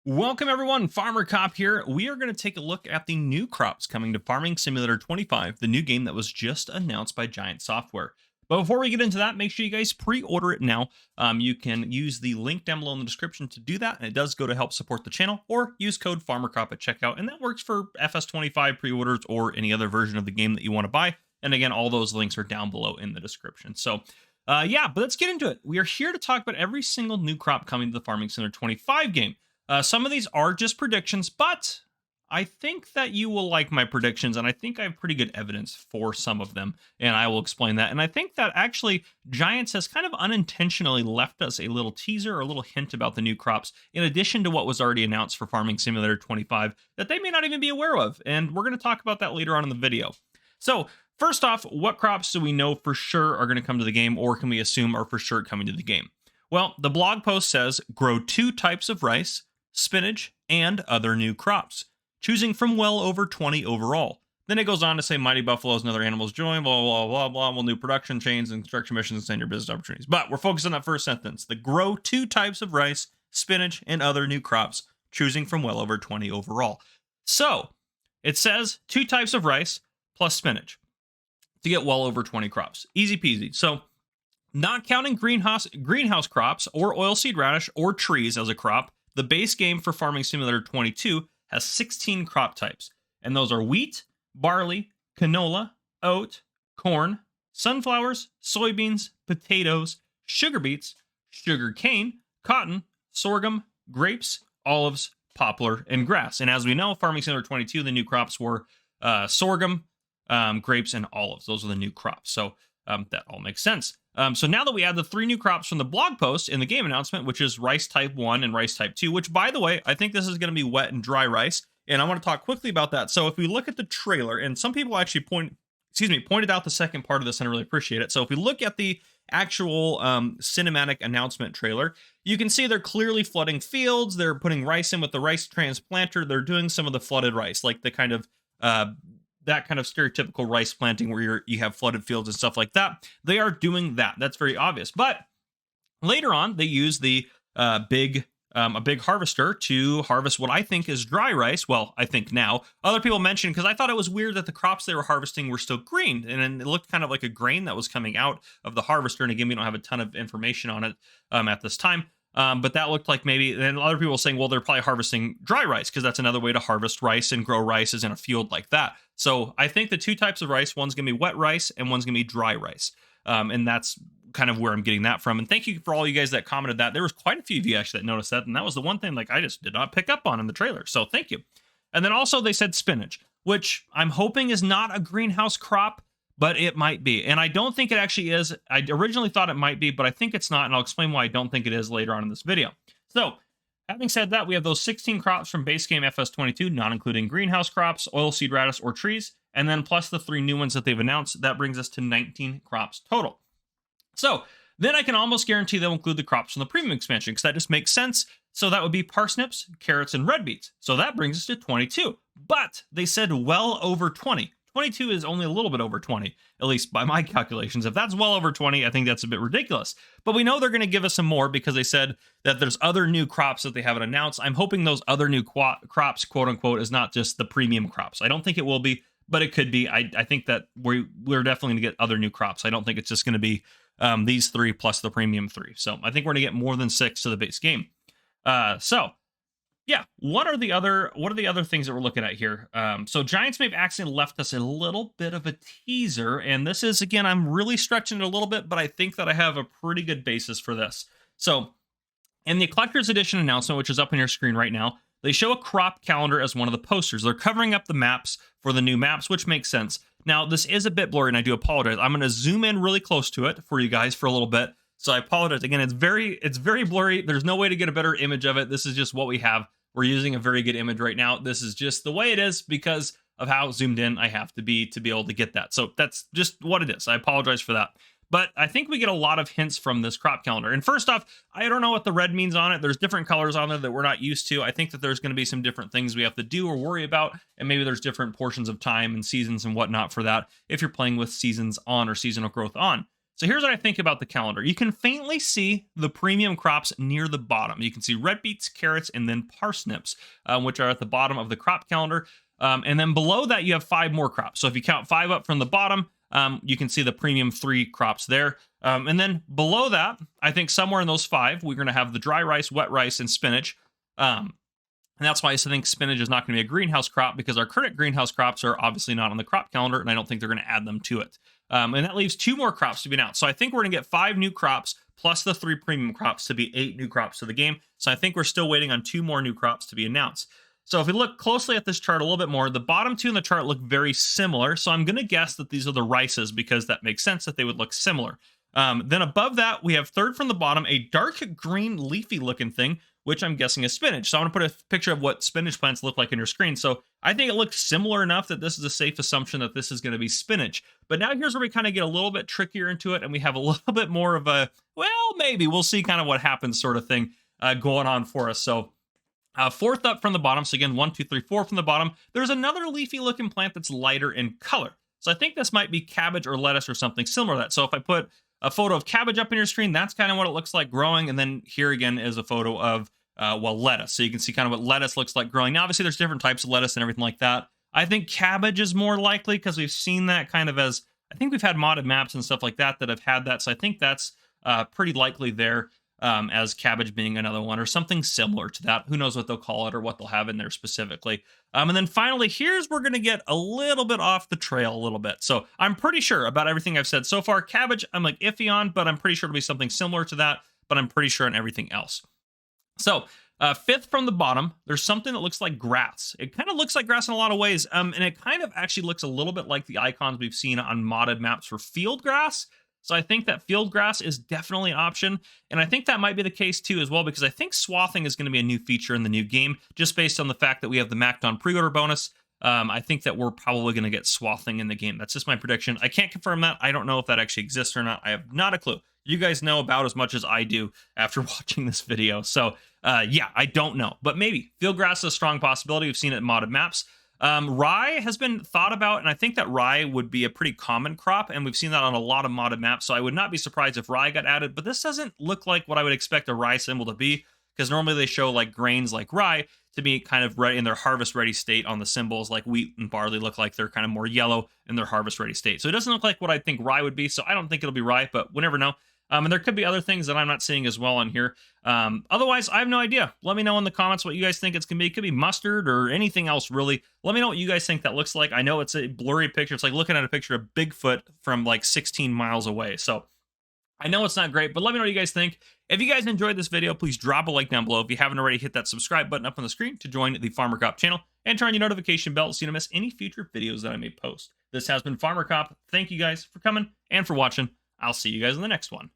Welcome everyone, Farmer Cop here. We are going to take a look at the new crops coming to Farming Simulator 25, the new game that was just announced by Giant Software. But before we get into that, make sure you guys pre-order it now. You can use the link down below in the description to do that, and it does go to help support the channel, or use code FarmerCop at checkout, and that works for FS25 pre-orders or any other version of the game that you want to buy. And again, all those links are down below in the description. So yeah, but let's get into it. We are here to talk about every single new crop coming to the Farming Simulator 25 game. Some of these are just predictions, but I think that you will like my predictions, and I think I have pretty good evidence for some of them, and I will explain that. And I think that actually Giants has kind of unintentionally left us a little teaser or a little hint about the new crops, in addition to what was already announced for Farming Simulator 25, that they may not even be aware of, and we're going to talk about that later on in the video. So, first off, what crops do we know for sure are going to come to the game, or can we assume are for sure coming to the game? Well, the blog post says, grow 2 types of rice, spinach, and other new crops, choosing from well over 20 overall. Then it goes on to say mighty buffaloes and other animals join, blah, blah, blah, blah, will new production chains and construction missions extend your business opportunities. But we're focused on that first sentence. The grow 2 types of rice, spinach, and other new crops, choosing from well over 20 overall. So it says 2 types of rice plus spinach to get well over 20 crops. Easy peasy. So not counting greenhouse crops or oilseed radish or trees as a crop, the base game for Farming Simulator 22 has 16 crop types, and those are wheat, barley, canola, oat, corn, sunflowers, soybeans, potatoes, sugar beets, sugar cane, cotton, sorghum, grapes, olives, poplar, and grass. And as we know, Farming Simulator 22, the new crops were sorghum, grapes, and olives. Those are the new crops. So that all makes sense. So now that we add the 3 new crops from the blog post in the game announcement, which is rice type 1 and rice type 2, which, by the way, I think this is going to be wet and dry rice, and I want to talk quickly about that. So if we look at the trailer, and some people actually pointed out the second part of this, and I really appreciate it. So if we look at the actual cinematic announcement trailer, you can see they're clearly flooding fields. They're putting rice in with the rice transplanter. They're doing some of the flooded rice, like the kind of that kind of stereotypical rice planting where you have flooded fields and stuff like that. They are doing that. That's very obvious. But later on, they use the a big harvester to harvest what I think is dry rice. Well, I think now. Other people mentioned, because I thought it was weird that the crops they were harvesting were still green, and it looked kind of like a grain that was coming out of the harvester. And again, we don't have a ton of information on it at this time. But that looked like maybe, and other people were saying, well, they're probably harvesting dry rice, because that's another way to harvest rice and grow rice is in a field like that. So I think the 2 types of rice, one's going to be wet rice and one's going to be dry rice. And that's kind of where I'm getting that from. And thank you for all you guys that commented that. There was quite a few of you actually that noticed that. And that was the one thing like I just did not pick up on in the trailer. So thank you. And then also they said spinach, which I'm hoping is not a greenhouse crop, but it might be. And I don't think it actually is. I originally thought it might be, but I think it's not. And I'll explain why I don't think it is later on in this video. So having said that, we have those 16 crops from base game FS22, not including greenhouse crops, oilseed radish, or trees, and then plus the 3 new ones that they've announced. That brings us to 19 crops total. So then I can almost guarantee they'll include the crops from the premium expansion, because that just makes sense. So that would be parsnips, carrots, and red beets. So that brings us to 22. But they said well over 20. 22 is only a little bit over 20, at least by my calculations. If that's well over 20, I think that's a bit ridiculous. But we know they're going to give us some more, because they said that there's other new crops that they haven't announced. I'm hoping those other new crops, quote unquote, is not just the premium crops. I don't think it will be, but it could be. I think that we're definitely going to get other new crops. I don't think it's just going to be these 3 plus the premium 3. So I think we're going to get more than 6 to the base game. So yeah, what are the other things that we're looking at here? So Giants may have accidentally left us a little bit of a teaser, and this is, again, I'm really stretching it a little bit, but I think that I have a pretty good basis for this. So in the Collector's Edition announcement, which is up on your screen right now, they show a crop calendar as one of the posters. They're covering up the maps for the new maps, which makes sense. Now, this is a bit blurry, and I do apologize. I'm going to zoom in really close to it for you guys for a little bit. So I apologize. Again, it's very blurry. There's no way to get a better image of it. This is just what we have. We're using a very good image right now. This is just the way it is because of how zoomed in I have to be able to get that. So that's just what it is. I apologize for that. But I think we get a lot of hints from this crop calendar. And first off, I don't know what the red means on it. There's different colors on there that we're not used to. I think that there's going to be some different things we have to do or worry about. And maybe there's different portions of time and seasons and whatnot for that if you're playing with seasons on or seasonal growth on. So here's what I think about the calendar. You can faintly see the premium crops near the bottom. You can see red beets, carrots, and then parsnips, which are at the bottom of the crop calendar. And then below that, you have 5 more crops. So if you count 5 up from the bottom, you can see the premium 3 crops there. And then below that, I think somewhere in those 5, we're going to have the dry rice, wet rice, and spinach. And that's why I think spinach is not going to be a greenhouse crop, because our current greenhouse crops are obviously not on the crop calendar, and I don't think they're going to add them to it. And that leaves 2 more crops to be announced. So I think we're going to get 5 new crops plus the 3 premium crops to be 8 new crops to the game. So I think we're still waiting on 2 more new crops to be announced. So if we look closely at this chart a little bit more, the bottom 2 in the chart look very similar. So I'm going to guess that these are the rices, because that makes sense that they would look similar. Then above that, we have third from the bottom, a dark green leafy looking thing, which I'm guessing is spinach. So I'm going to put a picture of what spinach plants look like on your screen. So I think it looks similar enough that this is a safe assumption that this is going to be spinach. But now here's where we kind of get a little bit trickier into it, and we have a little bit more of a, well, maybe we'll see kind of what happens sort of thing going on for us. So fourth up from the bottom, so again, 1, 2, 3, 4 from the bottom, there's another leafy looking plant that's lighter in color. So I think this might be cabbage or lettuce or something similar to that. So if I put a photo of cabbage up on your screen, that's kind of what it looks like growing. And then here again is a photo of, lettuce. So you can see kind of what lettuce looks like growing. Now, obviously, there's different types of lettuce and everything like that. I think cabbage is more likely, because we've seen that kind of as, I think we've had modded maps and stuff like that have had that. So I think that's pretty likely there, as cabbage being another one or something similar to that. Who knows what they'll call it or what they'll have in there specifically. And then finally, here's where we're going to get a little bit off the trail a little bit. So I'm pretty sure about everything I've said so far. Cabbage, I'm like iffy on, but I'm pretty sure it'll be something similar to that, but I'm pretty sure on everything else. So fifth from the bottom, there's something that looks like grass. It kind of looks like grass in a lot of ways, and it kind of actually looks a little bit like the icons we've seen on modded maps for field grass. So I think that field grass is definitely an option, and I think that might be the case too as well, because I think swathing is going to be a new feature in the new game, just based on the fact that we have the Macdon pre-order bonus. I think that we're probably going to get swathing in the game. That's just my prediction. I can't confirm that. I don't know if that actually exists or not. I have not a clue. You guys know about as much as I do after watching this video. So yeah, I don't know, but maybe field grass is a strong possibility. We've seen it in modded maps. Rye has been thought about, and I think that rye would be a pretty common crop, and we've seen that on a lot of modded maps, so I would not be surprised if rye got added, but this doesn't look like what I would expect a rye symbol to be, because normally they show like grains like rye to be kind of ready in their harvest ready state on the symbols, like wheat and barley look like they're kind of more yellow in their harvest ready state. So it doesn't look like what I think rye would be, so I don't think it'll be rye, but we'll never know. And there could be other things that I'm not seeing as well on here. Otherwise, I have no idea. Let me know in the comments what you guys think it's going to be. It could be mustard or anything else, really. Let me know what you guys think that looks like. I know it's a blurry picture. It's like looking at a picture of Bigfoot from like 16 miles away. So I know it's not great, but let me know what you guys think. If you guys enjoyed this video, please drop a like down below. If you haven't already, hit that subscribe button up on the screen to join the Farmer Cop channel, and turn on your notification bell so you don't miss any future videos that I may post. This has been Farmer Cop. Thank you guys for coming and for watching. I'll see you guys in the next one.